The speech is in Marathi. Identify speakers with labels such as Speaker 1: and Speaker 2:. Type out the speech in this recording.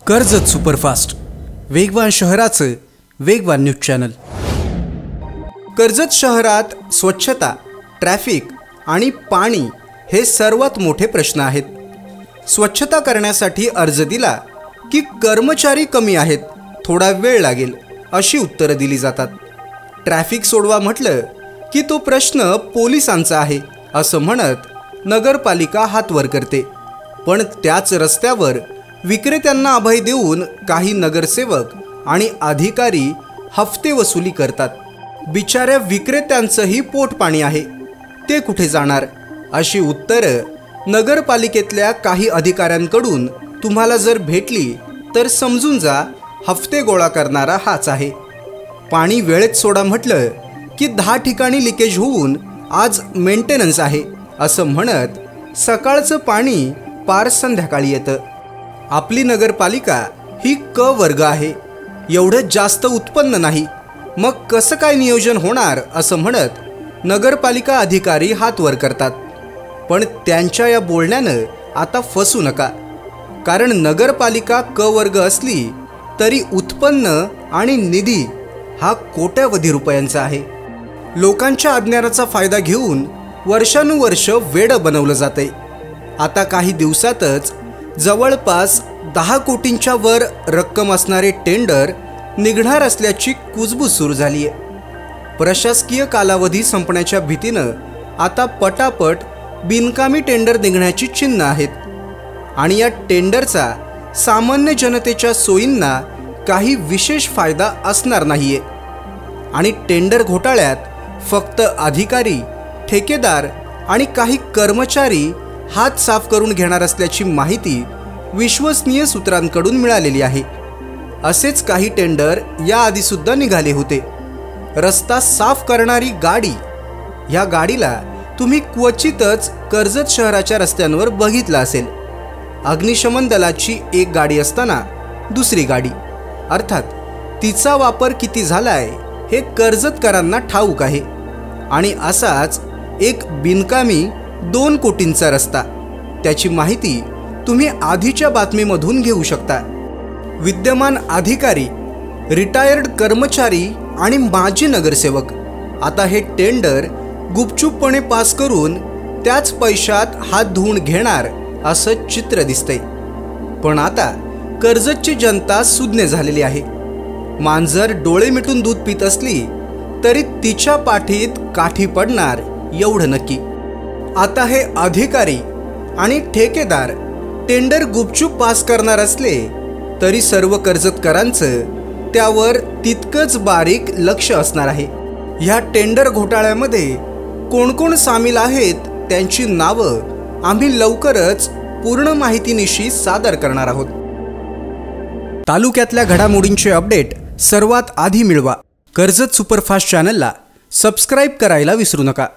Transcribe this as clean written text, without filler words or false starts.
Speaker 1: कर्जत सुपरफास्ट वेगवान शहराचं वेगवान न्यूज चॅनल। कर्जत शहरात स्वच्छता, ट्रॅफिक आणि पाणी हे सर्वात मोठे प्रश्न आहेत। स्वच्छता करण्यासाठी अर्ज दिला की कर्मचारी कमी आहेत, थोडा वेळ लागेल अशी उत्तरं दिली जातात। ट्रॅफिक सोडवा म्हटलं की तो प्रश्न पोलिसांचा आहे असं म्हणत नगरपालिका हात वर करते, पण त्याच रस्त्यावर विक्रेत्यांना अभय देऊन काही नगरसेवक आणि अधिकारी हफ्ते वसुली करतात। बिचाऱ्या विक्रेत्यांचंही पोटपाणी आहे, ते कुठे जाणार अशी उत्तरं नगरपालिकेतल्या काही अधिकाऱ्यांकडून तुम्हाला जर भेटली तर समजून जा हफ्ते गोळा करणारा हाच आहे। पाणी वेळेत सोडा म्हटलं की 10 ठिकाणी लिकेज होऊन आज मेंटेनन्स आहे असं म्हणत सकाळचं पाणी पार संध्याकाळी येतं। आपली नगरपालिका ही क वर्ग आहे, एवढं जास्त उत्पन्न नाही, मग कसं काय नियोजन होणार असं म्हणत नगरपालिका अधिकारी हात वर करतात। पण त्यांच्या या बोलण्यानं आता फसू नका, कारण नगरपालिका क वर्ग असली तरी उत्पन्न आणि निधी हा कोट्यावधी रुपयांचा आहे। लोकांच्या अज्ञानाचा फायदा घेऊन वर्षानुवर्ष वेडं बनवलं जातंय। आता काही दिवसातच जवळपास 10 कोटींच्या वर रक्कम असणारे टेंडर निघणार असल्याची कुजबूज सुरू झाली आहे। प्रशासकीय कालावधी संपण्याच्या भीतीनं आता पटापट बिनकामी टेंडर निघण्याची चिन्ह आहेत आणि या टेंडरचा सामान्य जनतेच्या सोयींना काही विशेष फायदा असणार नाहीये। आणि टेंडर घोटाळ्यात फक्त अधिकारी, ठेकेदार आणि काही कर्मचारी हात साफ करून घेणार असल्याची माहिती विश्वसनीय सूत्रांकडून मिळालेली आहे। असेच काही टेंडर याआधी सुद्धा निघाले होते। रस्ता साफ करणारी गाडी, ह्या गाडीला तुम्ही क्वचितच कर्जत शहराच्या रस्त्यांवर बघितलं असेल। अग्निशमन दलाची एक गाडी असताना दुसरी गाडी, अर्थात तिचा वापर किती झालाय हे कर्जतकरांना ठाऊक आहे। आणि असाच एक बिनकामी 2 कोटींचा रस्ता, त्याची माहिती तुम्ही आधीच्या बातमीमधून घेऊ शकता। विद्यमान अधिकारी, रिटायर्ड कर्मचारी आणि माजी नगरसेवक आता हे टेंडर गुपचूपपणे पास करून त्याच पैशात हात धुवून घेणार असं चित्र दिसतंय। पण आता कर्जतची जनता सुज्ञ झालेली आहे। मांजर डोळे मिटून दूध पित असली तरी तिच्या पाठीत काठी पडणार एवढं नक्की। आता हे अधिकारी आणि ठेकेदार टेंडर गुपचूप पास करणार असले तरी सर्व कर्जतकरांचं त्यावर तितकंच बारीक लक्ष असणार आहे। ह्या टेंडर घोटाळ्यामध्ये कोण कोण सामील आहेत त्यांची नावं आम्ही लवकरच पूर्ण माहितीनिशी सादर करणार आहोत। तालुक्यातल्या घडामोडींचे अपडेट सर्वात आधी मिळवा। कर्जत सुपरफास्ट चॅनलला सबस्क्राईब करायला विसरू नका।